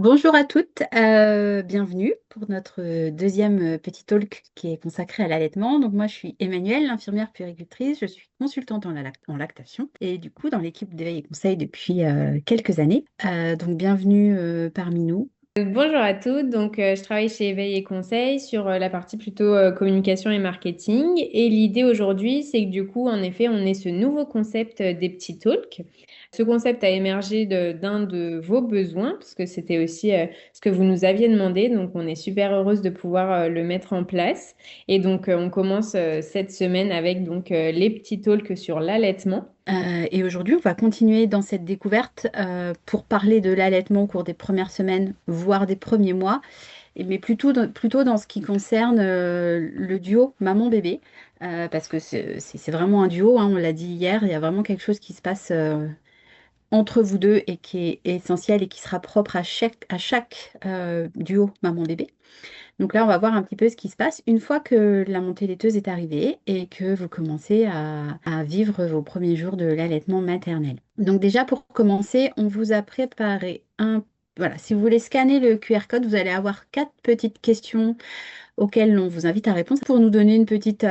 Bonjour à toutes, bienvenue pour notre deuxième petit talk qui est consacré à l'allaitement. Donc moi je suis Emmanuelle, l'infirmière puéricultrice, je suis consultante en lactation et du coup dans l'équipe d'éveil et conseil depuis quelques années. Donc bienvenue parmi nous. Bonjour à toutes, je travaille chez Éveil et Conseil sur la partie plutôt communication et marketing. Et l'idée aujourd'hui, c'est que du coup, en effet, on ait ce nouveau concept des petits talks. Ce concept a émergé d'un de vos besoins, parce que c'était aussi ce que vous nous aviez demandé. Donc on est super heureuse de pouvoir le mettre en place. Et on commence cette semaine avec les petits talks sur l'allaitement. Et aujourd'hui, on va continuer dans cette découverte pour parler de l'allaitement au cours des premières semaines, voire des premiers mois, mais plutôt dans ce qui concerne le duo maman-bébé, parce que c'est vraiment un duo, hein, on l'a dit hier, il y a vraiment quelque chose qui se passe entre vous deux et qui est essentiel et qui sera propre à chaque duo maman-bébé. Donc là, on va voir un petit peu ce qui se passe une fois que la montée laiteuse est arrivée et que vous commencez à vivre vos premiers jours de l'allaitement maternel. Donc déjà, pour commencer, on vous a préparé un... Voilà, si vous voulez scanner le QR code, vous allez avoir quatre petites questions auxquelles on vous invite à répondre pour nous donner une petite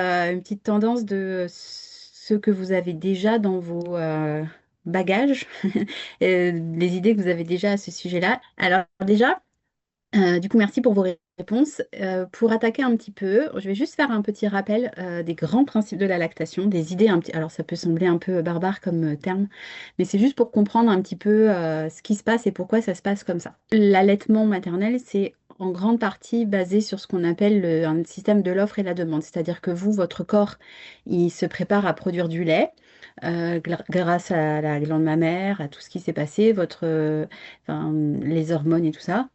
tendance de ce que vous avez déjà dans vos bagages, les idées que vous avez déjà à ce sujet-là. Alors déjà, du coup, merci pour vos réponses. Pour attaquer un petit peu, je vais juste faire un petit rappel des grands principes de la lactation, des idées un petit... Alors, ça peut sembler un peu barbare comme terme, mais c'est juste pour comprendre un petit peu ce qui se passe et pourquoi ça se passe comme ça. L'allaitement maternel, c'est en grande partie basé sur ce qu'on appelle un système de l'offre et la demande. C'est-à-dire que vous, votre corps, il se prépare à produire du lait grâce à la glande mammaire, à tout ce qui s'est passé, enfin, les hormones et tout ça.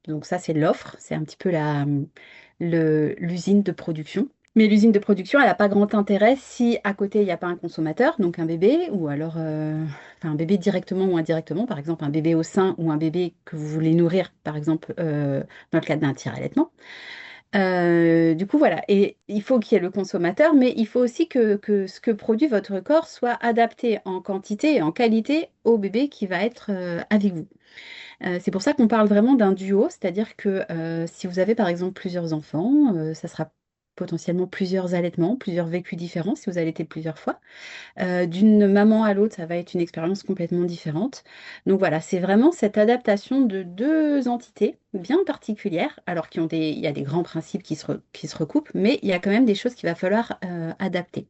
Donc ça, c'est l'offre, c'est un petit peu l'usine de production. Mais l'usine de production, elle n'a pas grand intérêt si à côté, il n'y a pas un consommateur, donc un bébé, ou alors enfin, un bébé directement ou indirectement, par exemple un bébé au sein ou un bébé que vous voulez nourrir, par exemple dans le cadre d'un tir-allaitement. Du coup, voilà. Et il faut qu'il y ait le consommateur, mais il faut aussi que ce que produit votre corps soit adapté en quantité et en qualité au bébé qui va être avec vous. C'est pour ça qu'on parle vraiment d'un duo, c'est-à-dire que si vous avez par exemple plusieurs enfants, ça sera potentiellement plusieurs allaitements, plusieurs vécus différents si vous allaitez plusieurs fois. D'une maman à l'autre, ça va être une expérience complètement différente. Donc voilà, c'est vraiment cette adaptation de deux entités bien particulières, alors il y a des grands principes qui se recoupent, mais il y a quand même des choses qu'il va falloir adapter.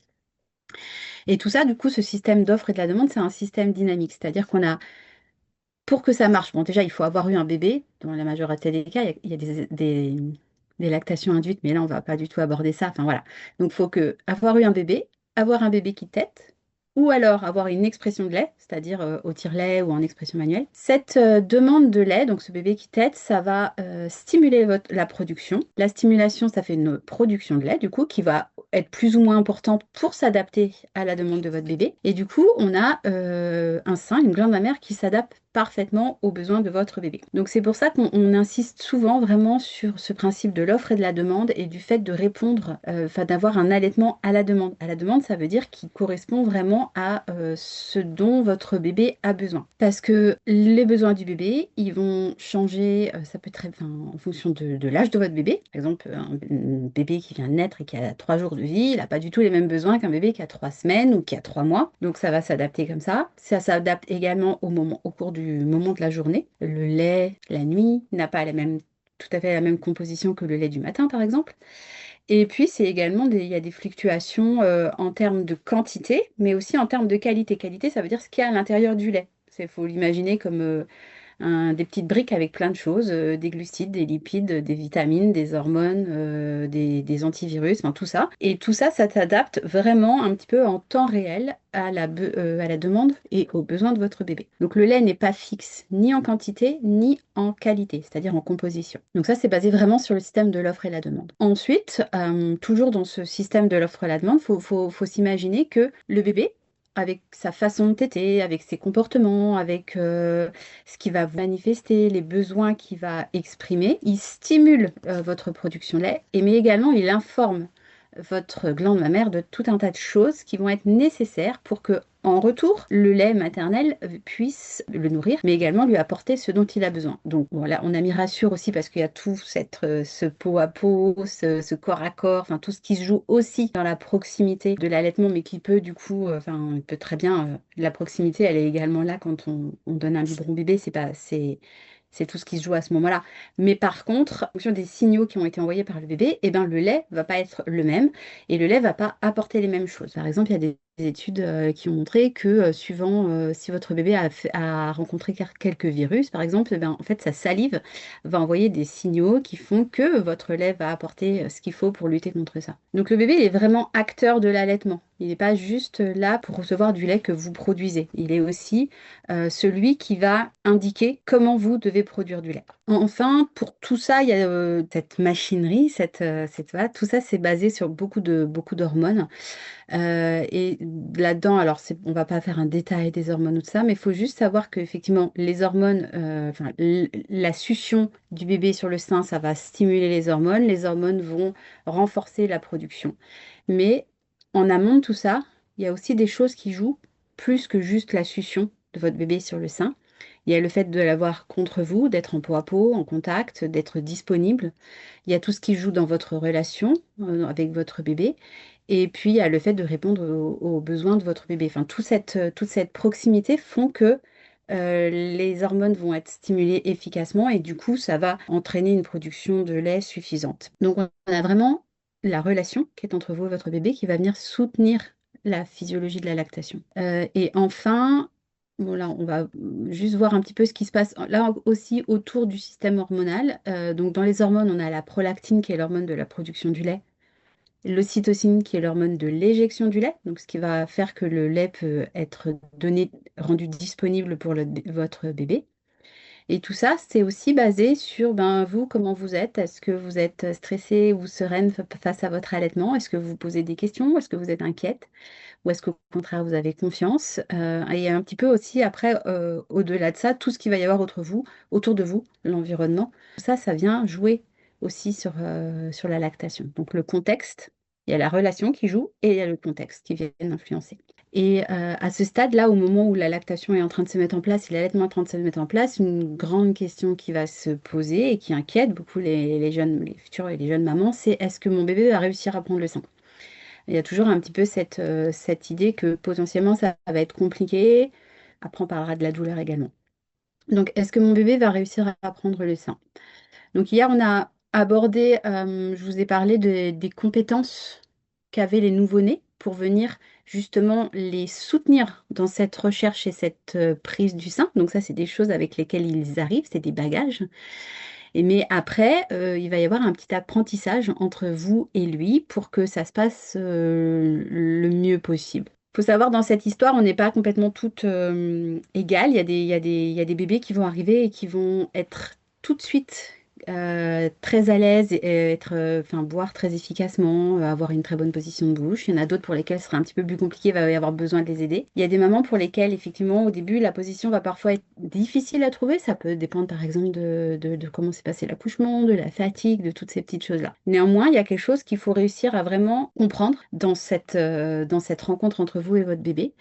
Et tout ça, du coup, ce système d'offre et de la demande, c'est un système dynamique, c'est-à-dire qu'on a pour que ça marche, bon, déjà, il faut avoir eu un bébé. Dans la majorité des cas, il y a des lactations induites, mais là, on va pas du tout aborder ça. Enfin, voilà. Donc, il faut que avoir eu un bébé, avoir un bébé qui tète, ou alors avoir une expression de lait, c'est-à-dire au tire-lait ou en expression manuelle. Cette demande de lait, donc ce bébé qui tète, ça va stimuler la production. La stimulation, ça fait une production de lait, du coup, qui va être plus ou moins importante pour s'adapter à la demande de votre bébé. Et du coup, on a un sein, une glande mammaire qui s'adapte parfaitement aux besoins de votre bébé. Donc c'est pour ça qu'on insiste souvent vraiment sur ce principe de l'offre et de la demande et du fait de répondre, enfin d'avoir un allaitement à la demande. À la demande, ça veut dire qu'il correspond vraiment à ce dont votre bébé a besoin. Parce que les besoins du bébé, ils vont changer, ça peut être enfin, en fonction de l'âge de votre bébé. Par exemple, un bébé qui vient de naître et qui a 3 jours de vie, il n'a pas du tout les mêmes besoins qu'un bébé qui a 3 semaines ou qui a 3 mois. Donc ça va s'adapter comme ça. Ça s'adapte également au cours du moment de la journée. Le lait, la nuit, n'a pas tout à fait la même composition que le lait du matin, par exemple. Et puis, il y a des fluctuations en termes de quantité, mais aussi en termes de qualité. Qualité, ça veut dire ce qu'il y a à l'intérieur du lait. Il faut l'imaginer comme des petites briques avec plein de choses, des glucides, des lipides, des vitamines, des hormones, des antivirus, enfin tout ça. Et tout ça, ça s'adapte vraiment un petit peu en temps réel à la demande et aux besoins de votre bébé. Donc le lait n'est pas fixe ni en quantité ni en qualité, c'est-à-dire en composition. Donc ça, c'est basé vraiment sur le système de l'offre et la demande. Ensuite, toujours dans ce système de l'offre et la demande, faut s'imaginer que le bébé, avec sa façon de téter, avec ses comportements, avec ce qu'il va manifester, les besoins qu'il va exprimer. Il stimule votre production de lait, mais également il informe votre glande mammaire de tout un tas de choses qui vont être nécessaires pour que, en retour, le lait maternel puisse le nourrir, mais également lui apporter ce dont il a besoin. Donc voilà, on a mis rassure aussi parce qu'il y a tout ce peau à peau, ce corps à corps, enfin tout ce qui se joue aussi dans la proximité de l'allaitement, mais qui peut du coup, enfin, il peut très bien, la proximité, elle est également là quand on donne un biberon bébé, c'est tout ce qui se joue à ce moment-là. Mais par contre, en fonction des signaux qui ont été envoyés par le bébé, eh ben, le lait va pas être le même et le lait va pas apporter les mêmes choses. Par exemple, il y a des études qui ont montré que suivant si votre bébé a rencontré quelques virus, par exemple, eh ben, en fait, sa salive va envoyer des signaux qui font que votre lait va apporter ce qu'il faut pour lutter contre ça. Donc le bébé, il est vraiment acteur de l'allaitement. Il n'est pas juste là pour recevoir du lait que vous produisez. Il est aussi celui qui va indiquer comment vous devez produire du lait. Enfin, pour tout ça, il y a cette machinerie, voilà, tout ça, c'est basé sur beaucoup d'hormones. Et là-dedans, alors on va pas faire un détail des hormones ou de ça, mais il faut juste savoir qu'effectivement, les hormones, enfin, la succion du bébé sur le sein, ça va stimuler les hormones. Les hormones vont renforcer la production. Mais en amont de tout ça, il y a aussi des choses qui jouent plus que juste la succion de votre bébé sur le sein. Il y a le fait de l'avoir contre vous, d'être en peau à peau, en contact, d'être disponible. Il y a tout ce qui joue dans votre relation avec votre bébé. Et puis, il y a le fait de répondre aux besoins de votre bébé. Enfin, toute cette proximité font que les hormones vont être stimulées efficacement et du coup, ça va entraîner une production de lait suffisante. Donc, on a vraiment la relation qui est entre vous et votre bébé qui va venir soutenir la physiologie de la lactation. Et enfin, bon, là, on va juste voir un petit peu ce qui se passe là aussi autour du système hormonal. Donc, dans les hormones, on a la prolactine qui est l'hormone de la production du lait, l'ocytocine qui est l'hormone de l'éjection du lait, donc ce qui va faire que le lait peut être donné, rendu disponible pour votre bébé. Et tout ça, c'est aussi basé sur ben, vous, comment vous êtes. Est-ce que vous êtes stressée ou sereine face à votre allaitement? Est-ce que vous vous posez des questions? Est-ce que vous êtes inquiète? Ou est-ce qu'au contraire, vous avez confiance? Et un petit peu aussi, après, au-delà de ça, tout ce qu'il va y avoir autour de vous, l'environnement. Ça vient jouer aussi sur la lactation. Donc, le contexte, il y a la relation qui joue et il y a le contexte qui vient influencer. Et à ce stade-là, au moment où la lactation est en train de se mettre en place et l'allaitement est en train de se mettre en place, une grande question qui va se poser et qui inquiète beaucoup les jeunes, les futures et les jeunes mamans, c'est est-ce que mon bébé va réussir à prendre le sein? Il y a toujours un petit peu cette idée que potentiellement ça va être compliqué. Après, on parlera de la douleur également. Donc, est-ce que mon bébé va réussir à prendre le sein? Donc, hier, on a abordé, je vous ai parlé des compétences qu'avaient les nouveau-nés pour venir justement les soutenir dans cette recherche et cette prise du sein. Donc, ça, c'est des choses avec lesquelles ils arrivent, c'est des bagages. Mais après, il va y avoir un petit apprentissage entre vous et lui pour que ça se passe le mieux possible. Il faut savoir, dans cette histoire, on n'est pas complètement toutes égales. Il y a des bébés qui vont arriver et qui vont être tout de suite très à l'aise et être, enfin, boire très efficacement, avoir une très bonne position de bouche. Il y en a d'autres pour lesquelles ce sera un petit peu plus compliqué, il va y avoir besoin de les aider. Il y a des mamans pour lesquelles, effectivement, au début, la position va parfois être difficile à trouver. Ça peut dépendre, par exemple, de comment s'est passé l'accouchement, de la fatigue, de toutes ces petites choses-là. Néanmoins, il y a quelque chose qu'il faut réussir à vraiment comprendre dans cette rencontre entre vous et votre bébé.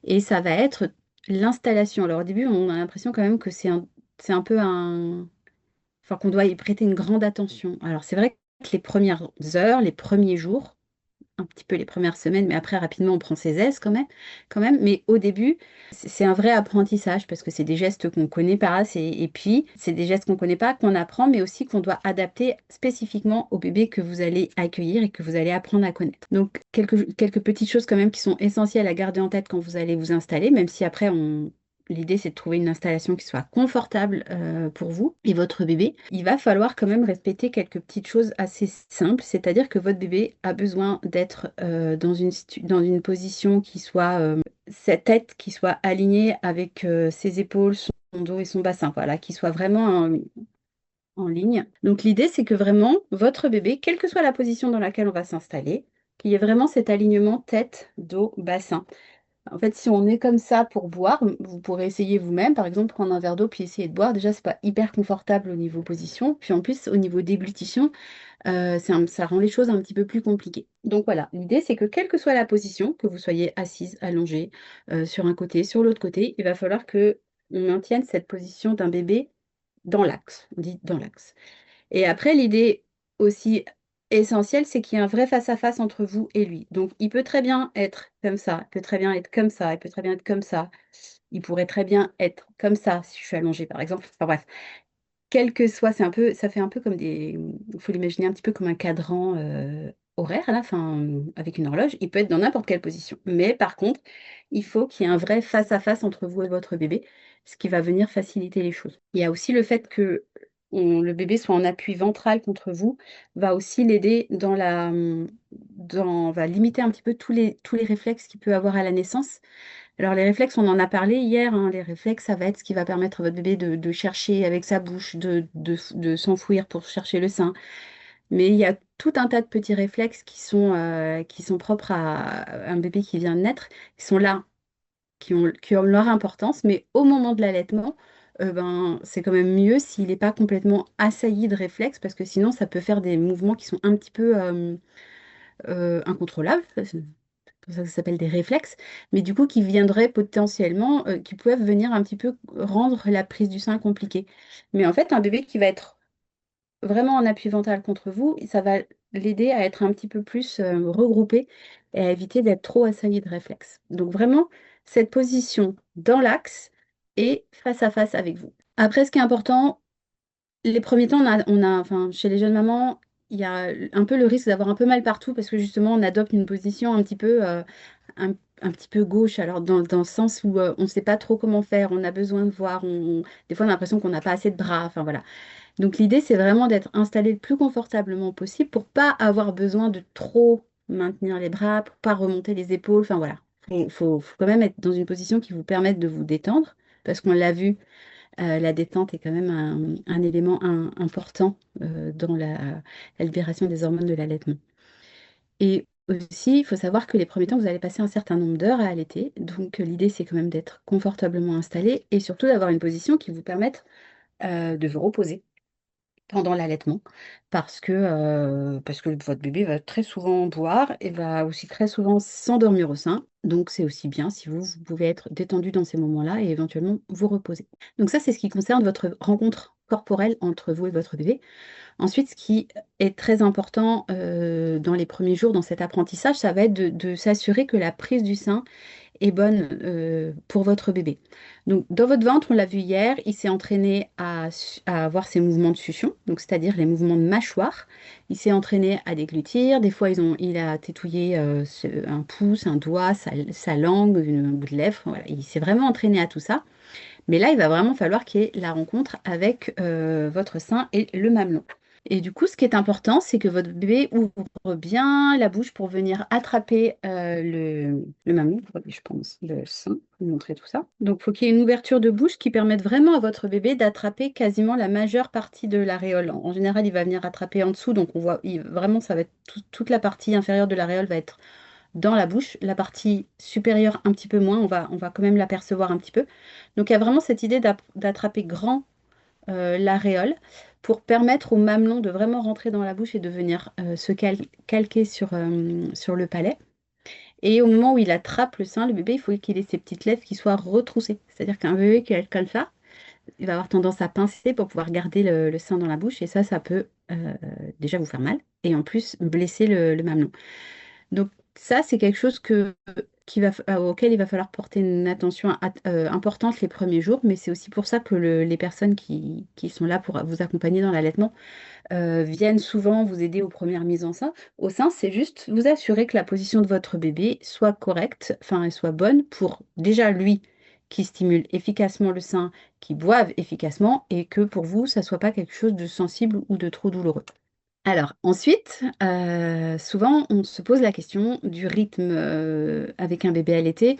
Et ça va être l'installation. Alors, au début, on a l'impression quand même que c'est un peu un enfin, qu'on doit y prêter une grande attention. Alors, c'est vrai que les premières heures, les premiers jours, un petit peu les premières semaines, mais après, rapidement, on prend ses aises quand même. Mais au début, c'est un vrai apprentissage parce que c'est des gestes qu'on ne connaît pas. Et puis, c'est des gestes qu'on ne connaît pas, qu'on apprend, mais aussi qu'on doit adapter spécifiquement au bébé que vous allez accueillir et que vous allez apprendre à connaître. Donc, quelques petites choses quand même qui sont essentielles à garder en tête quand vous allez vous installer, même si après, l'idée, c'est de trouver une installation qui soit confortable pour vous et votre bébé. Il va falloir quand même respecter quelques petites choses assez simples, c'est-à-dire que votre bébé a besoin d'être dans une position qui soit, sa tête qui soit alignée avec ses épaules, son dos et son bassin, voilà, qui soit vraiment en ligne. Donc l'idée, c'est que vraiment, votre bébé, quelle que soit la position dans laquelle on va s'installer, qu'il y ait vraiment cet alignement tête, dos, bassin. En fait, si on est comme ça pour boire, vous pourrez essayer vous-même, par exemple, prendre un verre d'eau puis essayer de boire. Déjà, c'est pas hyper confortable au niveau position. Puis en plus, au niveau déglutition, ça rend les choses un petit peu plus compliquées. Donc voilà, l'idée, c'est que quelle que soit la position, que vous soyez assise, allongée, sur un côté, sur l'autre côté, il va falloir que on maintienne cette position d'un bébé dans l'axe. On dit dans l'axe. Et après, l'idée aussi essentielle, c'est qu'il y ait un vrai face-à-face entre vous et lui. Donc, il peut très bien être comme ça, il peut très bien être comme ça, il peut très bien être comme ça. Il pourrait très bien être comme ça, si je suis allongée, par exemple. Enfin bref, quel que soit, ça fait un peu comme il faut l'imaginer un petit peu comme un cadran horaire, là, enfin, avec une horloge. Il peut être dans n'importe quelle position. Mais par contre, il faut qu'il y ait un vrai face-à-face entre vous et votre bébé, ce qui va venir faciliter les choses. Il y a aussi le fait que le bébé soit en appui ventral contre vous, va aussi l'aider va limiter un petit peu tous les réflexes qu'il peut avoir à la naissance. Alors les réflexes, on en a parlé hier, hein. Les réflexes, ça va être ce qui va permettre à votre bébé de chercher avec sa bouche, de s'enfouir pour chercher le sein. Mais il y a tout un tas de petits réflexes qui sont propres à un bébé qui vient de naître, qui sont là, qui ont leur importance, mais au moment de l'allaitement, c'est quand même mieux s'il n'est pas complètement assailli de réflexes, parce que sinon ça peut faire des mouvements qui sont un petit peu incontrôlables. C'est pour ça que ça s'appelle des réflexes, mais du coup qui viendraient potentiellement, qui peuvent venir un petit peu rendre la prise du sein compliquée. Mais en fait, un bébé qui va être vraiment en appui ventral contre vous, ça va l'aider à être un petit peu plus regroupé et à éviter d'être trop assailli de réflexes. Donc vraiment, cette position dans l'axe et face à face avec vous. Après, ce qui est important, les premiers temps, enfin, chez les jeunes mamans, il y a un peu le risque d'avoir un peu mal partout parce que justement, on adopte une position un petit peu gauche, alors dans le sens où on ne sait pas trop comment faire, on a besoin de voir, des fois on a l'impression qu'on n'a pas assez de bras, enfin voilà. Donc l'idée, c'est vraiment d'être installé le plus confortablement possible pour pas avoir besoin de trop maintenir les bras, pour pas remonter les épaules, enfin voilà. Il faut quand même être dans une position qui vous permette de vous détendre, parce qu'on l'a vu, la détente est quand même un élément important dans la libération des hormones de l'allaitement. Et aussi, il faut savoir que les premiers temps, vous allez passer un certain nombre d'heures à allaiter. Donc, l'idée, c'est quand même d'être confortablement installé et surtout d'avoir une position qui vous permette de vous reposer pendant l'allaitement parce que votre bébé va très souvent boire et va aussi très souvent s'endormir au sein. Donc, c'est aussi bien si vous pouvez être détendu dans ces moments-là et éventuellement vous reposer. Donc, ça, c'est ce qui concerne votre rencontre corporelle entre vous et votre bébé. Ensuite, ce qui est très important dans les premiers jours dans cet apprentissage, ça va être de s'assurer que la prise du sein est bonne pour votre bébé. Donc, dans votre ventre, on l'a vu hier, il s'est entraîné à avoir ses mouvements de succion, donc c'est-à-dire les mouvements de mâchoire. Il s'est entraîné à déglutir. Des fois, il a tétouillé un pouce, un doigt, sa langue, un bout de lèvre. Voilà. Il s'est vraiment entraîné à tout ça. Mais là, il va vraiment falloir qu'il y ait la rencontre avec votre sein et le mamelon. Et du coup, ce qui est important, c'est que votre bébé ouvre bien la bouche pour venir attraper le mamelon, je pense, le sein, pour vous montrer tout ça. Donc, il faut qu'il y ait une ouverture de bouche qui permette vraiment à votre bébé d'attraper quasiment la majeure partie de l'aréole. En général, il va venir attraper en dessous, donc on voit vraiment, ça va être toute la partie inférieure de l'aréole va être dans la bouche, la partie supérieure un petit peu moins, on va quand même l'apercevoir un petit peu. Donc, il y a vraiment cette idée d'attraper grand l'aréole pour permettre au mamelon de vraiment rentrer dans la bouche et de venir se calquer sur le palais. Et au moment où il attrape le sein, le bébé, il faut qu'il ait ses petites lèvres qui soient retroussées. C'est-à-dire qu'un bébé qui est comme ça, il va avoir tendance à pincer pour pouvoir garder le sein dans la bouche. Et ça peut déjà vous faire mal. Et en plus, blesser le mamelon. Donc ça, c'est quelque chose auquel il va falloir porter une attention importante les premiers jours, mais c'est aussi pour ça que les personnes qui sont là pour vous accompagner dans l'allaitement viennent souvent vous aider aux premières mises au sein. C'est juste vous assurer que la position de votre bébé soit correcte, enfin, elle soit bonne pour déjà lui qui stimule efficacement le sein, qui boive efficacement, et que pour vous, ça soit pas quelque chose de sensible ou de trop douloureux. Alors ensuite, souvent on se pose la question du rythme avec un bébé allaité.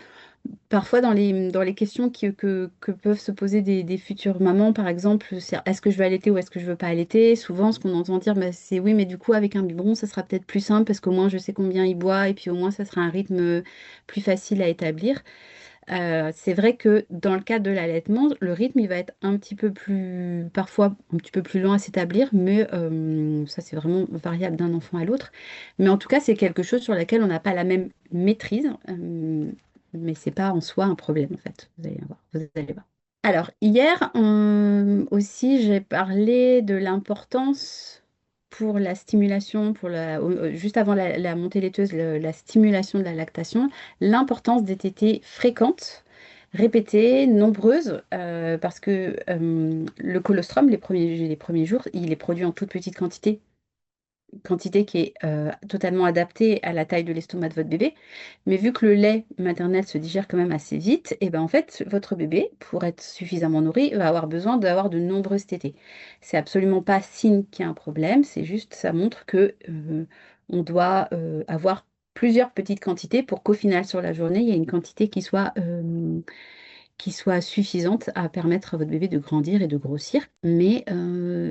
Parfois, dans les questions que peuvent se poser des futures mamans, par exemple, c'est est-ce que je veux allaiter ou est-ce que je veux pas allaiter? Souvent, ce qu'on entend dire, bah, c'est oui, mais du coup, avec un biberon, ça sera peut-être plus simple parce qu'au moins, je sais combien il boit et puis au moins, ça sera un rythme plus facile à établir. C'est vrai que dans le cadre de l'allaitement, le rythme, il va être un petit peu plus, parfois un petit peu plus lent à s'établir, mais ça, c'est vraiment variable d'un enfant à l'autre. Mais en tout cas, c'est quelque chose sur lequel on n'a pas la même maîtrise, mais c'est pas en soi un problème, en fait. Vous allez voir, vous allez voir. Alors, hier aussi, j'ai parlé de l'importance pour la stimulation, juste avant la montée laiteuse, la stimulation de la lactation, l'importance des tétées fréquentes, répétées, nombreuses, parce que le colostrum, les premiers jours, il est produit en toute petite quantité qui est totalement adaptée à la taille de l'estomac de votre bébé. Mais vu que le lait maternel se digère quand même assez vite, et ben en fait, votre bébé, pour être suffisamment nourri, va avoir besoin d'avoir de nombreuses tétées. C'est absolument pas signe qu'il y a un problème, c'est juste, ça montre que on doit avoir plusieurs petites quantités pour qu'au final, sur la journée, il y ait une quantité qui soit suffisante à permettre à votre bébé de grandir et de grossir. Mais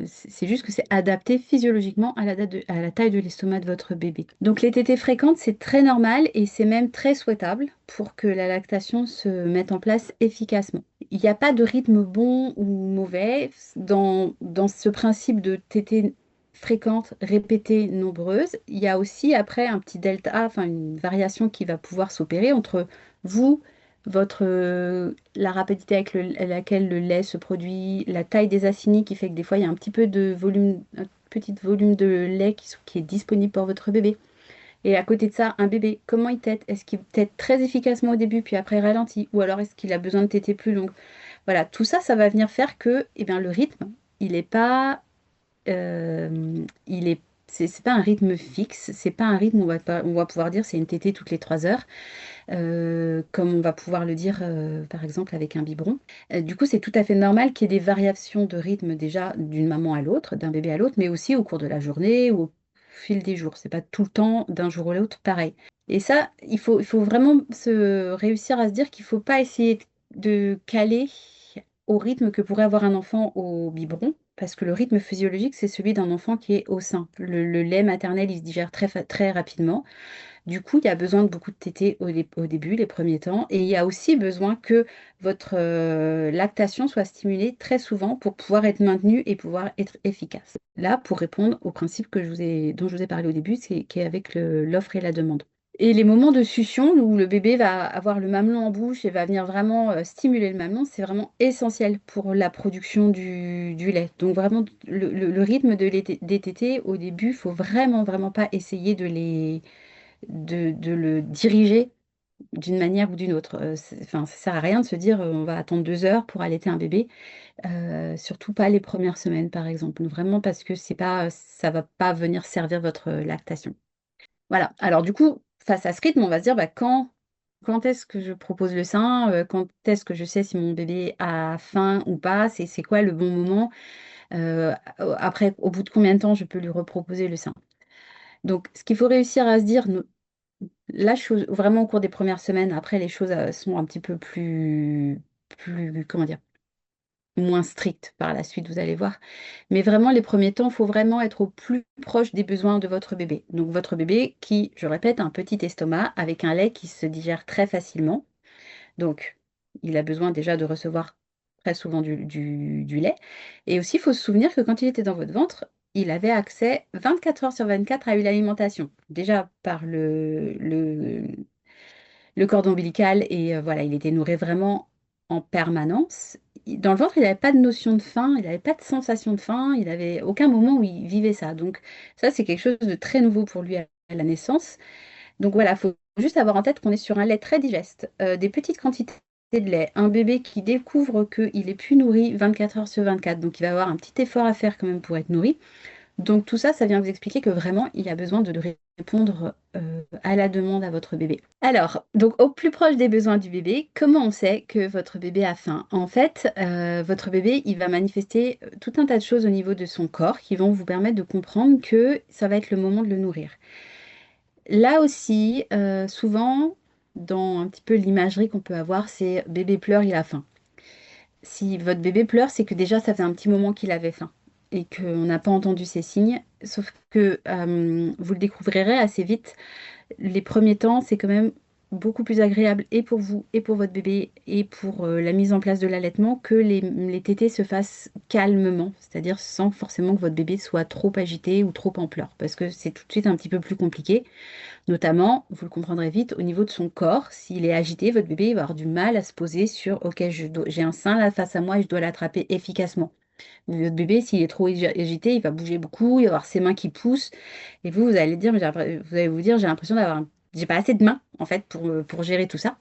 c'est juste que c'est adapté physiologiquement à à la taille de l'estomac de votre bébé. Donc les tétées fréquentes, c'est très normal et c'est même très souhaitable pour que la lactation se mette en place efficacement. Il n'y a pas de rythme bon ou mauvais dans ce principe de tétées fréquentes, répétées, nombreuses. Il y a aussi après un petit delta, enfin une variation qui va pouvoir s'opérer entre vous, la rapidité avec laquelle le lait se produit, la taille des acinis qui fait que des fois il y a un petit peu de volume, un petit volume de lait qui est disponible pour votre bébé. Et à côté de ça, un bébé, comment il tète? Est-ce qu'il tète très efficacement au début, puis après ralentit? Ou alors est-ce qu'il a besoin de téter plus longue? Voilà, tout ça, ça va venir faire que eh bien, le rythme, il n'est pas il est, c'est pas un rythme fixe, c'est pas un rythme où on va pouvoir dire c'est une tétée toutes les 3 heures comme on va pouvoir le dire par exemple avec un biberon. Du coup, c'est tout à fait normal qu'il y ait des variations de rythme déjà d'une maman à l'autre, d'un bébé à l'autre, mais aussi au cours de la journée ou au fil des jours. C'est pas tout le temps d'un jour à l'autre pareil. Et ça, il faut vraiment réussir à se dire qu'il faut pas essayer de caler au rythme que pourrait avoir un enfant au biberon. Parce que le rythme physiologique, c'est celui d'un enfant qui est au sein. Le lait maternel, il se digère très rapidement. Du coup, il y a besoin de beaucoup de tétées au début, les premiers temps. Et il y a aussi besoin que votre lactation soit stimulée très souvent pour pouvoir être maintenue et pouvoir être efficace. Là, pour répondre au principe dont je vous ai parlé au début, c'est qui est avec l'offre et la demande. Et les moments de succion où le bébé va avoir le mamelon en bouche et va venir vraiment stimuler le mamelon, c'est vraiment essentiel pour la production du lait. Donc vraiment, le rythme des tétées, au début, il faut vraiment pas essayer de le diriger d'une manière ou d'une autre. Enfin, ça sert à rien de se dire on va attendre 2 heures pour allaiter un bébé, surtout pas les premières semaines par exemple. Vraiment parce que c'est pas, ça va pas venir servir votre lactation. Voilà. Alors du coup, face à ce rythme, on va se dire bah, quand est-ce que je propose le sein, quand est-ce que je sais si mon bébé a faim ou pas, c'est quoi le bon moment, après, au bout de combien de temps je peux lui reproposer le sein. Donc, ce qu'il faut réussir à se dire, la chose, vraiment au cours des premières semaines, après les choses sont un petit peu comment dire, moins strictes par la suite, vous allez voir. Mais vraiment, les premiers temps, il faut vraiment être au plus proche des besoins de votre bébé. Donc votre bébé qui, je répète, a un petit estomac avec un lait qui se digère très facilement. Donc, il a besoin déjà de recevoir très souvent du lait. Et aussi, il faut se souvenir que quand il était dans votre ventre, il avait accès 24 heures sur 24 à une alimentation. Déjà par le cordon ombilical et voilà, il était nourri vraiment en permanence. Dans le ventre, il n'avait pas de notion de faim, il n'avait pas de sensation de faim, il n'avait aucun moment où il vivait ça. Donc ça, c'est quelque chose de très nouveau pour lui à la naissance. Donc voilà, il faut juste avoir en tête qu'on est sur un lait très digeste, des petites quantités de lait, un bébé qui découvre qu'il est plus nourri 24 heures sur 24, donc il va avoir un petit effort à faire quand même pour être nourri. Donc tout ça, ça vient vous expliquer que vraiment, il y a besoin de répondre à la demande à votre bébé. Alors, donc au plus proche des besoins du bébé, comment on sait que votre bébé a faim? En fait, votre bébé, il va manifester tout un tas de choses au niveau de son corps qui vont vous permettre de comprendre que ça va être le moment de le nourrir. Là aussi, souvent, dans un petit peu l'imagerie qu'on peut avoir, c'est bébé pleure, il a faim. Si votre bébé pleure, c'est que déjà ça fait un petit moment qu'il avait faim et qu'on n'a pas entendu ces signes. Sauf que vous le découvrirez assez vite. Les premiers temps, c'est quand même beaucoup plus agréable et pour vous et pour votre bébé et pour la mise en place de l'allaitement que les tétés se fassent calmement, c'est-à-dire sans forcément que votre bébé soit trop agité ou trop en pleurs, parce que c'est tout de suite un petit peu plus compliqué. Notamment, vous le comprendrez vite, au niveau de son corps, s'il est agité, votre bébé il va avoir du mal à se poser sur OK, j'ai un sein là face à moi et je dois l'attraper efficacement. Votre bébé, s'il est trop agité, il va bouger beaucoup, il va avoir ses mains qui poussent. Et vous allez dire, mais vous allez vous dire, j'ai l'impression j'ai pas assez de mains, en fait, pour gérer tout ça.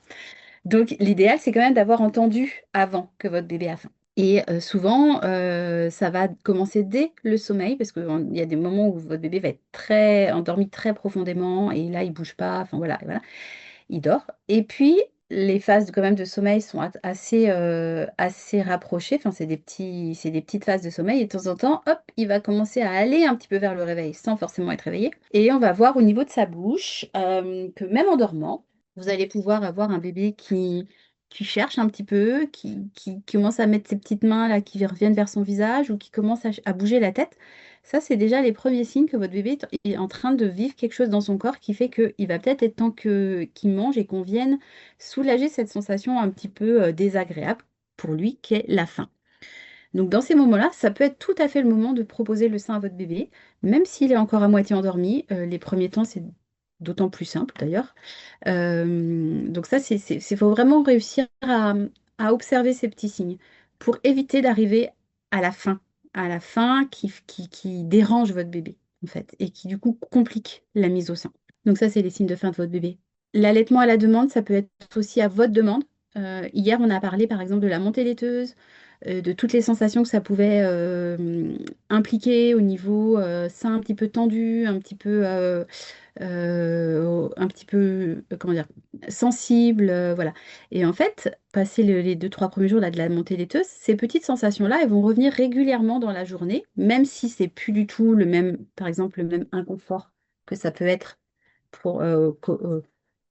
Donc, l'idéal, c'est quand même d'avoir entendu avant que votre bébé a faim. Et souvent, ça va commencer dès le sommeil, parce qu'il y a des moments où votre bébé va être très endormi très profondément, et là, il bouge pas, enfin voilà, et voilà, il dort. Et puis, les phases quand même de sommeil sont assez rapprochées, enfin, c'est des petites phases de sommeil, et de temps en temps, hop, il va commencer à aller un petit peu vers le réveil, sans forcément être réveillé. Et on va voir au niveau de sa bouche, que même en dormant, vous allez pouvoir avoir un bébé qui cherche un petit peu, qui commence à mettre ses petites mains là, qui reviennent vers son visage ou qui commence à bouger la tête. Ça, c'est déjà les premiers signes que votre bébé est en train de vivre quelque chose dans son corps qui fait qu'il va peut-être être temps qu'il mange et qu'on vienne soulager cette sensation un petit peu désagréable pour lui, qui est la faim. Donc dans ces moments-là, ça peut être tout à fait le moment de proposer le sein à votre bébé, même s'il est encore à moitié endormi. Les premiers temps, c'est d'autant plus simple d'ailleurs. Donc ça, faut vraiment réussir à observer ces petits signes pour éviter d'arriver à la fin, à la fin qui dérange votre bébé en fait et qui du coup complique la mise au sein. Donc ça, c'est les signes de faim de votre bébé. L'allaitement à la demande, ça peut être aussi à votre demande. Hier, on a parlé par exemple de la montée laiteuse, de toutes les sensations que ça pouvait impliquer au niveau sein un petit peu tendu, un petit peu, comment dire, sensible, voilà. Et en fait, passer les 2, 3 premiers jours là, de la montée laiteuse, ces petites sensations-là, elles vont revenir régulièrement dans la journée, même si c'est plus du tout le même, par exemple, le même inconfort que ça peut être pour,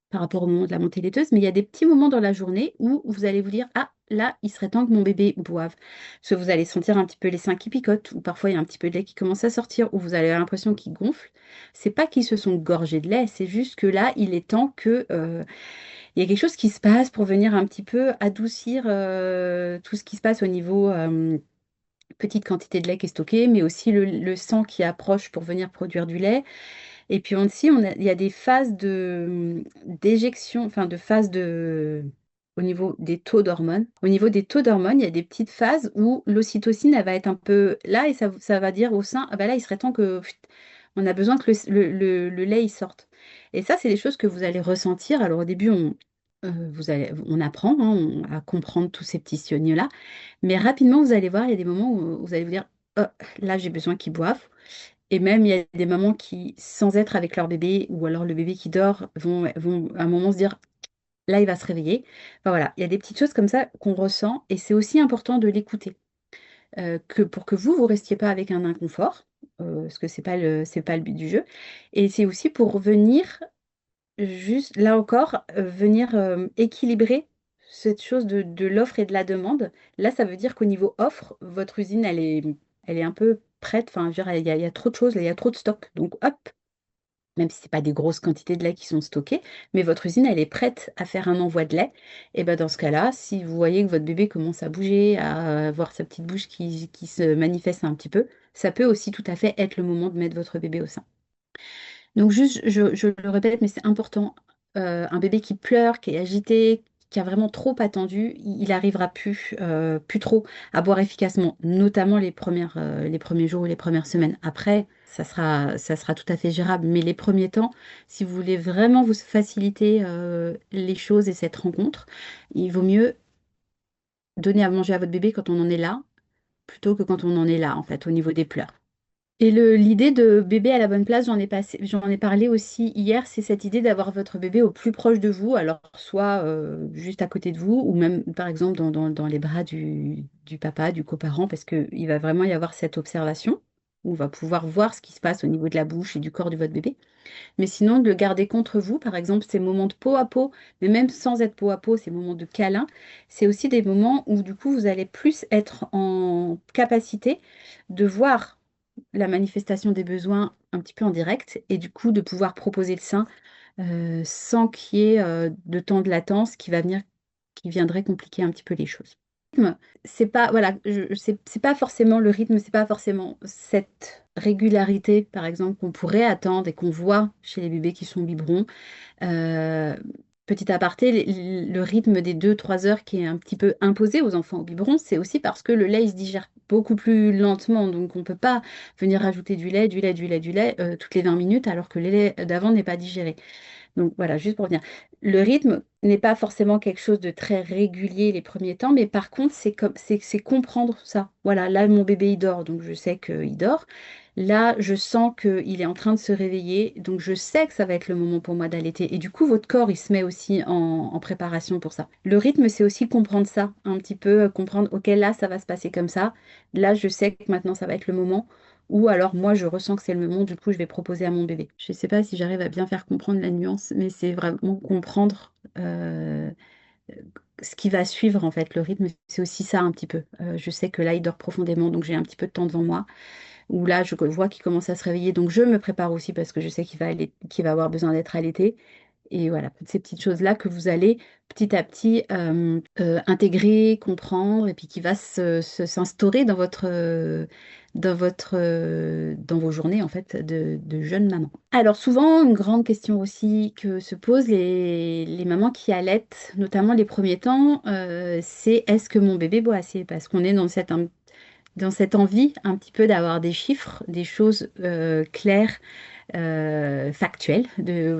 par rapport au moment de la montée laiteuse, mais il y a des petits moments dans la journée où vous allez vous dire, ah, là, il serait temps que mon bébé boive. Parce que vous allez sentir un petit peu les seins qui picotent, ou parfois il y a un petit peu de lait qui commence à sortir, ou vous allez avoir l'impression qu'il gonfle. C'est pas qu'ils se sont gorgés de lait, c'est juste que là, il est temps que, il y a quelque chose qui se passe pour venir un petit peu adoucir tout ce qui se passe au niveau petite quantité de lait qui est stocké, mais aussi le sang qui approche pour venir produire du lait. Et puis aussi, il y a des phases d'éjection, enfin de phases au niveau des taux d'hormones. Au niveau des taux d'hormones, il y a des petites phases où l'ocytocine, elle va être un peu là et ça va dire au sein, ah ben là, il serait temps que on a besoin que le lait il sorte. Et ça, c'est des choses que vous allez ressentir. Alors au début, on apprend à comprendre tous ces petits signaux-là, mais rapidement, vous allez voir, il y a des moments où vous allez vous dire, oh, là, j'ai besoin qu'ils boivent. Et même, il y a des mamans qui, sans être avec leur bébé, ou alors le bébé qui dort, vont à un moment se dire, là, il va se réveiller. Enfin voilà, il y a des petites choses comme ça qu'on ressent, et c'est aussi important de l'écouter, que pour que vous restiez pas avec un inconfort, parce que c'est pas le but du jeu. Et c'est aussi pour venir, juste là encore, venir équilibrer cette chose de l'offre et de la demande. Là, ça veut dire qu'au niveau offre, votre usine, elle est un peu prête. Enfin, je veux dire, il y a trop de choses, là, il y a trop de stock. Donc, hop, même si ce n'est pas des grosses quantités de lait qui sont stockées, mais votre usine, elle est prête à faire un envoi de lait. Et ben dans ce cas-là, si vous voyez que votre bébé commence à bouger, à avoir sa petite bouche qui se manifeste un petit peu, ça peut aussi tout à fait être le moment de mettre votre bébé au sein. Donc juste, je le répète, mais c'est important. Un bébé qui pleure, qui est agité, qui a vraiment trop attendu, il arrivera plus trop à boire efficacement, notamment les premiers jours ou les premières semaines. Après, ça sera tout à fait gérable. Mais les premiers temps, si vous voulez vraiment vous faciliter les choses et cette rencontre, il vaut mieux donner à manger à votre bébé quand on en est là, plutôt que quand on en est là, en fait, au niveau des pleurs. Et l'idée de bébé à la bonne place, j'en ai parlé aussi hier, c'est cette idée d'avoir votre bébé au plus proche de vous, alors soit juste à côté de vous, ou même par exemple dans les bras du papa, du coparent, parce qu'il va vraiment y avoir cette observation. où on va pouvoir voir ce qui se passe au niveau de la bouche et du corps de votre bébé. Mais sinon, de le garder contre vous, par exemple, ces moments de peau à peau, mais même sans être peau à peau, ces moments de câlin, c'est aussi des moments où du coup, vous allez plus être en capacité de voir la manifestation des besoins un petit peu en direct et du coup de pouvoir proposer le sein sans qu'il y ait de temps de latence qui viendrait compliquer un petit peu les choses. Rythme, c'est pas, voilà, c'est pas forcément le rythme, c'est pas forcément cette régularité, par exemple, qu'on pourrait attendre et qu'on voit chez les bébés qui sont biberons. Euh, Petit aparté, le rythme des 2 3 heures qui est un petit peu imposé aux enfants au biberon, c'est aussi parce que le lait il se digère beaucoup plus lentement. Donc on ne peut pas venir rajouter du lait toutes les 20 minutes alors que le lait d'avant n'est pas digéré. Donc voilà, juste pour dire, le rythme n'est pas forcément quelque chose de très régulier les premiers temps, mais par contre, c'est comprendre ça. Voilà, là, mon bébé, il dort, donc je sais qu'il dort. Là, je sens qu'il est en train de se réveiller, donc je sais que ça va être le moment pour moi d'allaiter. Et du coup, votre corps, il se met aussi en préparation pour ça. Le rythme, c'est aussi comprendre ça, un petit peu, comprendre, OK, là, ça va se passer comme ça. Là, je sais que maintenant, ça va être le moment. Ou alors moi je ressens que c'est le moment, du coup je vais proposer à mon bébé. Je ne sais pas si j'arrive à bien faire comprendre la nuance, mais c'est vraiment comprendre ce qui va suivre en fait. Le rythme, c'est aussi ça un petit peu. Je sais que là il dort profondément, donc j'ai un petit peu de temps devant moi. Ou là je vois qu'il commence à se réveiller, donc je me prépare aussi parce que je sais qu'il va avoir besoin d'être allaité. Et voilà, toutes ces petites choses-là que vous allez petit à petit intégrer, comprendre, et puis qui va s'instaurer dans vos journées en fait de jeune maman. Alors souvent, une grande question aussi que se posent les mamans qui allaitent, notamment les premiers temps, c'est est-ce que mon bébé boit assez? Parce qu'on est dans cette envie un petit peu d'avoir des chiffres, des choses claires factuelles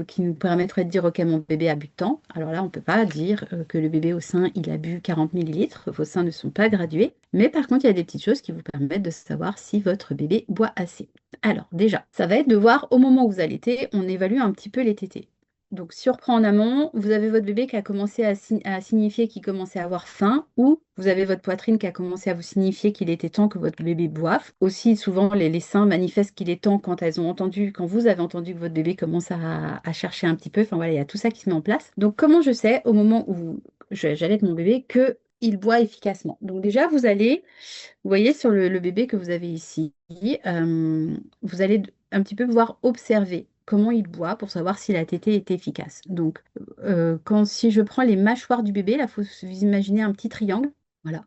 qui nous permettraient de dire, OK, mon bébé a bu de temps. Alors là, on ne peut pas dire que le bébé au sein, il a bu 40 millilitres. Vos seins ne sont pas gradués. Mais par contre, il y a des petites choses qui vous permettent de savoir si votre bébé boit assez. Alors déjà, ça va être de voir au moment où vous allaitez, on évalue un petit peu les tétés. Donc, si on reprend en amont, vous avez votre bébé qui a commencé à signifier qu'il commençait à avoir faim, ou vous avez votre poitrine qui a commencé à vous signifier qu'il était temps que votre bébé boive. Aussi, souvent, les seins manifestent qu'il est temps quand vous avez entendu que votre bébé commence à chercher un petit peu. Enfin voilà, il y a tout ça qui se met en place. Donc, comment je sais au moment où j'allaite mon bébé que il boit efficacement? Donc déjà, vous voyez sur le bébé que vous avez ici, vous allez un petit peu pouvoir observer comment il boit pour savoir si la tétée est efficace. Donc, si je prends les mâchoires du bébé, là, il faut vous imaginer un petit triangle. Voilà.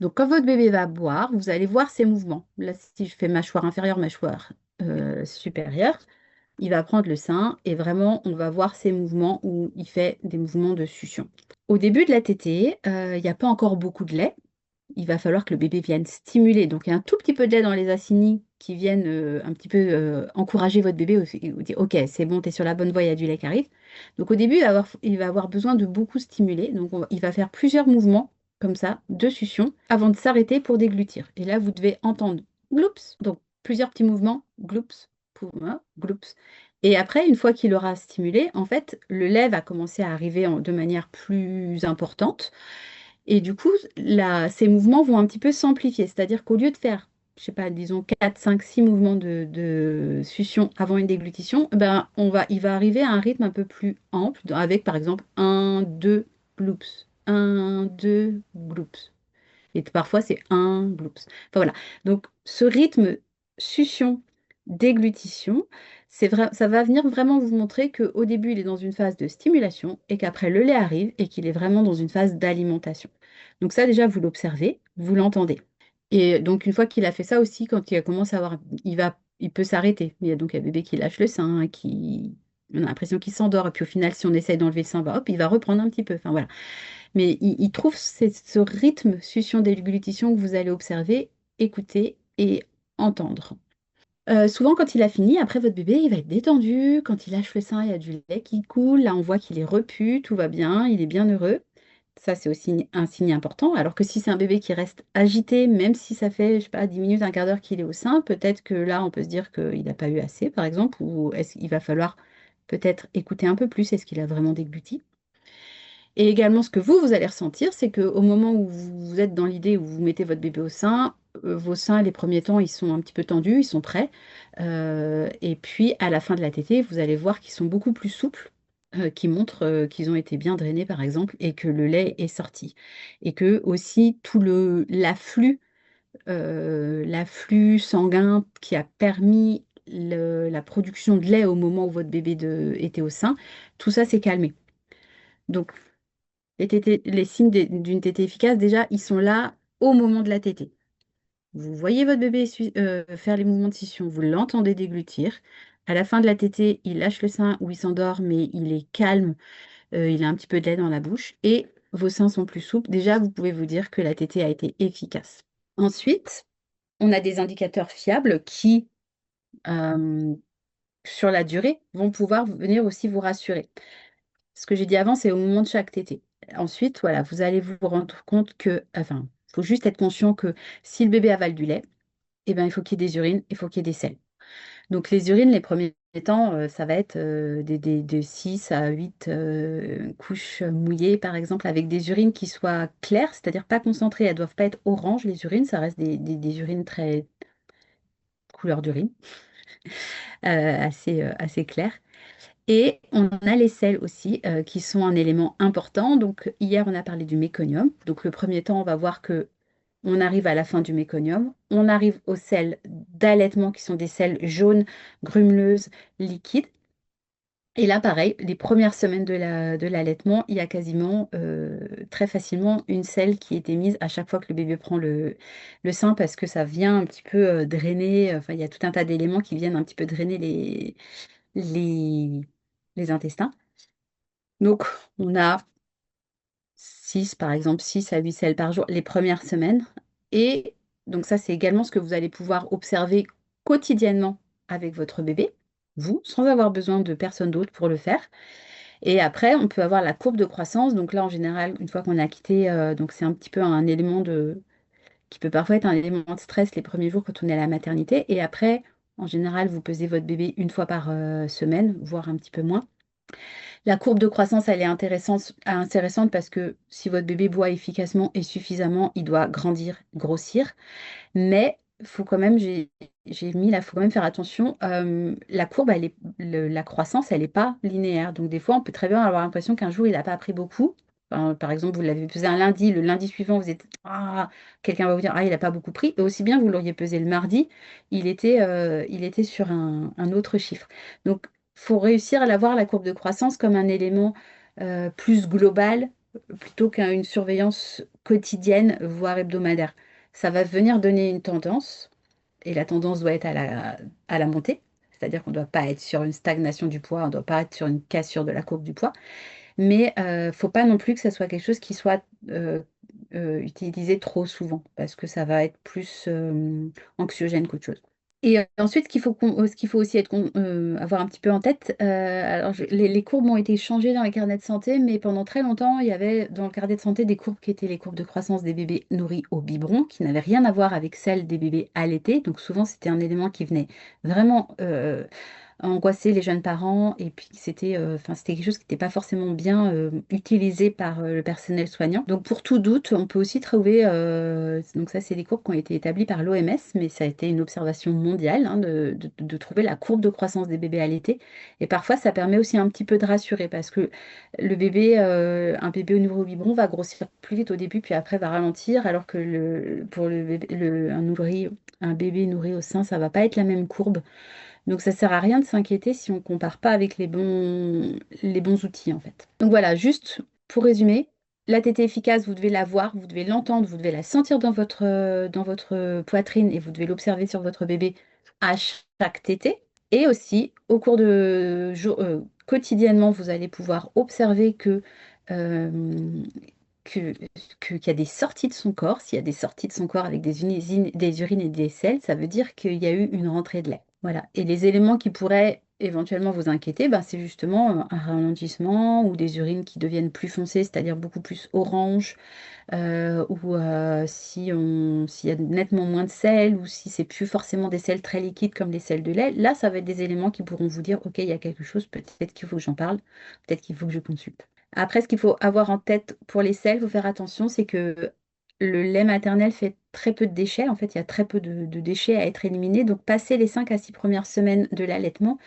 Donc, quand votre bébé va boire, vous allez voir ses mouvements. Là, si je fais mâchoire inférieure, mâchoire supérieure, il va prendre le sein et vraiment, on va voir ses mouvements où il fait des mouvements de succion. Au début de la tétée, il n'y a pas encore beaucoup de lait, il va falloir que le bébé vienne stimuler. Donc, il y a un tout petit peu de lait dans les acinis qui viennent un petit peu encourager votre bébé aussi, et vous dire, OK, c'est bon, tu es sur la bonne voie, il y a du lait qui arrive. Donc, au début, il va avoir besoin de beaucoup stimuler. Donc, il va faire plusieurs mouvements comme ça, de succion, avant de s'arrêter pour déglutir. Et là, vous devez entendre gloops, donc plusieurs petits mouvements, gloops, gloops. Et après, une fois qu'il aura stimulé, en fait, le lait va commencer à arriver de manière plus importante. Et du coup, ces mouvements vont un petit peu s'amplifier. C'est-à-dire qu'au lieu de faire, je sais pas, disons 4, 5, 6 mouvements de succion avant une déglutition, ben, il va arriver à un rythme un peu plus ample, avec par exemple un 2 gloops, un 2 gloops. Et parfois, c'est un gloops. Enfin voilà. Donc, ce rythme succion, déglutition, ça va venir vraiment vous montrer qu'au début, il est dans une phase de stimulation et qu'après, le lait arrive et qu'il est vraiment dans une phase d'alimentation. Donc ça, déjà, vous l'observez, vous l'entendez. Et donc, une fois qu'il a fait ça aussi, quand il commence à avoir, il peut s'arrêter. Il y a donc un bébé qui lâche le sein, on a l'impression qu'il s'endort. Et puis au final, si on essaye d'enlever le sein, bah, hop, il va reprendre un petit peu. Enfin voilà. Mais il trouve ce rythme succion-déglutition que vous allez observer, écouter et entendre. Souvent, quand il a fini, après votre bébé, il va être détendu. Quand il lâche le sein, il y a du lait qui coule. Là, on voit qu'il est repu, tout va bien, il est bien heureux. Ça, c'est aussi un signe important. Alors que si c'est un bébé qui reste agité, même si ça fait, je sais pas, 10 minutes, un quart d'heure qu'il est au sein, peut-être que là, on peut se dire qu'il n'a pas eu assez, par exemple, ou est-ce qu'il va falloir peut-être écouter un peu plus, est-ce qu'il a vraiment dégluti? Et également, ce que vous allez ressentir, c'est qu'au moment où vous êtes dans l'idée où vous mettez votre bébé au sein, vos seins, les premiers temps, ils sont un petit peu tendus, ils sont prêts. Et puis, à la fin de la tétée, vous allez voir qu'ils sont beaucoup plus souples, qui montrent qu'ils ont été bien drainés, par exemple, et que le lait est sorti. Et que aussi, tout l'afflux sanguin qui a permis la production de lait au moment où votre bébé était au sein, tout ça s'est calmé. Donc, les signes d'une tétée efficace, déjà, ils sont là au moment de la tétée. Vous voyez votre bébé faire les mouvements de succion, vous l'entendez déglutir. À la fin de la tétée, il lâche le sein ou il s'endort, mais il est calme, il a un petit peu de lait dans la bouche et vos seins sont plus souples. Déjà, vous pouvez vous dire que la tétée a été efficace. Ensuite, on a des indicateurs fiables qui, euh, sur la durée, vont pouvoir venir aussi vous rassurer. Ce que j'ai dit avant, c'est au moment de chaque tétée. Ensuite, voilà, vous allez vous rendre compte que, enfin, il faut juste être conscient que si le bébé avale du lait, eh ben, il faut qu'il y ait des urines, il faut qu'il y ait des selles. Donc les urines, les premiers temps, ça va être de 6 à 8 couches mouillées, par exemple, avec des urines qui soient claires, c'est-à-dire pas concentrées. Elles ne doivent pas être oranges, les urines, ça reste des urines très couleur d'urine, assez claires. Et on a les sels aussi, qui sont un élément important. Donc hier, on a parlé du méconium. Donc le premier temps, on va voir que on arrive à la fin du méconium. On arrive aux sels d'allaitement, qui sont des sels jaunes, grumeleuses, liquides. Et là, pareil, les premières semaines de l'allaitement, il y a quasiment très facilement une selle qui est émise à chaque fois que le bébé prend le sein parce que ça vient un petit peu drainer, enfin, il y a tout un tas d'éléments qui viennent un petit peu drainer les, les intestins. Donc, on a 6 par exemple, 6 à 8 selles par jour les premières semaines. Et donc ça, c'est également ce que vous allez pouvoir observer quotidiennement avec votre bébé, vous, sans avoir besoin de personne d'autre pour le faire. Et après, on peut avoir la courbe de croissance. Donc là, en général, une fois qu'on a quitté, donc c'est un petit peu un élément qui peut parfois être un élément de stress les premiers jours quand on est à la maternité. Et après, en général, vous pesez votre bébé une fois par semaine, voire un petit peu moins. La courbe de croissance, elle est intéressante parce que si votre bébé boit efficacement et suffisamment, il doit grandir, grossir. Mais faut quand même, j'ai mis là, faut quand même faire attention. La courbe, la croissance, elle n'est pas linéaire. Donc des fois, on peut très bien avoir l'impression qu'un jour, il n'a pas appris beaucoup. Enfin, par exemple, vous l'avez pesé un lundi, le lundi suivant, vous êtes quelqu'un va vous dire il n'a pas beaucoup pris. Et aussi bien, vous l'auriez pesé le mardi, il était sur un autre chiffre. Donc, faut réussir à voir la courbe de croissance comme un élément plus global plutôt qu'une surveillance quotidienne, voire hebdomadaire. Ça va venir donner une tendance, et la tendance doit être à la montée, c'est-à-dire qu'on ne doit pas être sur une stagnation du poids, on ne doit pas être sur une cassure de la courbe du poids, mais il ne faut pas non plus que ce soit quelque chose qui soit utilisé trop souvent, parce que ça va être plus anxiogène qu'autre chose. Et ensuite, ce qu'il faut aussi avoir un petit peu en tête, alors les courbes ont été changées dans les carnets de santé, mais pendant très longtemps, il y avait dans le carnet de santé des courbes qui étaient les courbes de croissance des bébés nourris au biberon, qui n'avaient rien à voir avec celles des bébés allaités. Donc souvent, c'était un élément qui venait vraiment angoisser les jeunes parents, et puis enfin, c'était quelque chose qui n'était pas forcément bien utilisé par le personnel soignant. Donc pour tout doute, on peut aussi trouver, donc ça c'est des courbes qui ont été établies par l'OMS, mais ça a été une observation mondiale, hein, de trouver la courbe de croissance des bébés allaités. Et parfois ça permet aussi un petit peu de rassurer parce que un bébé au nouveau biberon va grossir plus vite au début, puis après va ralentir, alors que pour le bébé, un bébé nourri au sein, ça va pas être la même courbe. Donc ça sert à rien de s'inquiéter si on compare pas avec les bons outils en fait. Donc voilà, juste pour résumer, la tétée efficace, vous devez la voir, vous devez l'entendre, vous devez la sentir dans votre poitrine et vous devez l'observer sur votre bébé à chaque tétée. Et aussi, au cours de quotidiennement, vous allez pouvoir observer euh, que, qu'il y a des sorties de son corps. S'il y a des sorties de son corps avec des urines et des selles, ça veut dire qu'il y a eu une rentrée de lait. Voilà. Et les éléments qui pourraient éventuellement vous inquiéter, ben, c'est justement un ralentissement ou des urines qui deviennent plus foncées, c'est-à-dire beaucoup plus orange, ou s'il y a nettement moins de sel, ou si c'est plus forcément des sels très liquides comme les sels de lait. Là, ça va être des éléments qui pourront vous dire, OK, il y a quelque chose, peut-être qu'il faut que j'en parle, peut-être qu'il faut que je consulte. Après, ce qu'il faut avoir en tête pour les selles, il faut faire attention, c'est que le lait maternel fait très peu de déchets. En fait, il y a très peu de déchets à être éliminés. Donc, passer les 5 à 6 premières semaines de l'allaitement,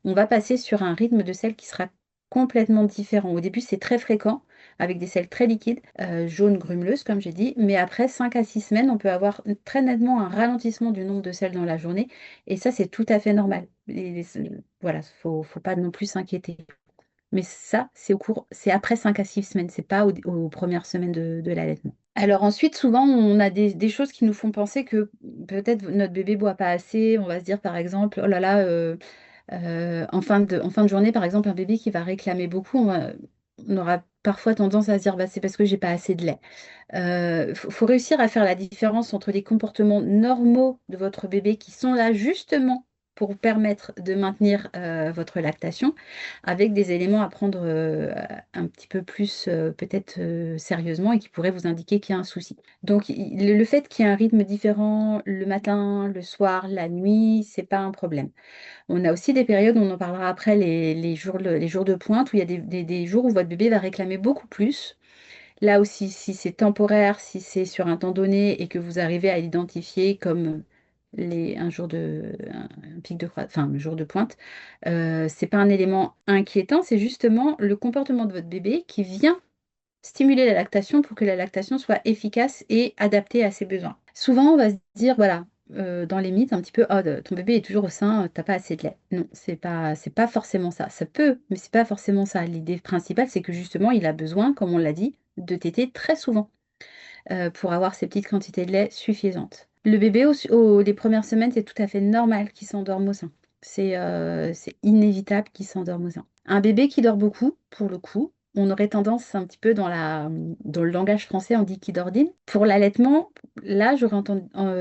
on va passer sur un rythme de sel qui sera complètement différent. Au début, c'est très fréquent, avec des selles très liquides, jaunes grumeleuses, comme j'ai dit. Mais après 5 à 6 semaines, on peut avoir très nettement un ralentissement du nombre de selles dans la journée. Et ça, c'est tout à fait normal. Voilà, faut pas non plus s'inquiéter. Mais ça, c'est après 5 à 6 semaines, c'est pas aux premières semaines de l'allaitement. Alors ensuite, souvent, on a des choses qui nous font penser que peut-être notre bébé boit pas assez. On va se dire, par exemple, oh là là, en fin de journée, par exemple, un bébé qui va réclamer beaucoup, on aura parfois tendance à se dire, bah, c'est parce que j'ai pas assez de lait. Faut réussir à faire la différence entre les comportements normaux de votre bébé qui sont là justement pour vous permettre de maintenir votre lactation avec des éléments à prendre un petit peu plus peut-être sérieusement et qui pourraient vous indiquer qu'il y a un souci. Donc le fait qu'il y ait un rythme différent le matin, le soir, la nuit, c'est pas un problème. On a aussi des périodes, on en parlera après, les jours de pointe où il y a des jours où votre bébé va réclamer beaucoup plus. Là aussi, si c'est temporaire, si c'est sur un temps donné et que vous arrivez à l'identifier comme un pic de enfin, un jour de pointe, c'est pas un élément inquiétant, c'est justement le comportement de votre bébé qui vient stimuler la lactation pour que la lactation soit efficace et adaptée à ses besoins. Souvent, on va se dire, voilà, dans les mythes, un petit peu, oh, ton bébé est toujours au sein, t'as pas assez de lait. Non, c'est pas forcément ça. Ça peut, mais c'est pas forcément ça. L'idée principale, c'est que justement, il a besoin, comme on l'a dit, de téter très souvent pour avoir ces petites quantités de lait suffisantes. Le bébé, les premières semaines, c'est tout à fait normal qu'il s'endorme au sein. C'est inévitable qu'il s'endorme au sein. Un bébé qui dort beaucoup, pour le coup, on aurait tendance un petit peu dans le langage français, on dit qu'il dordine. Pour l'allaitement, là, j'aurais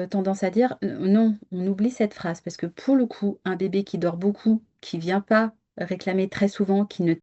tendance à dire non, on oublie cette phrase parce que pour le coup, un bébé qui dort beaucoup, qui vient pas réclamer très souvent, qui ne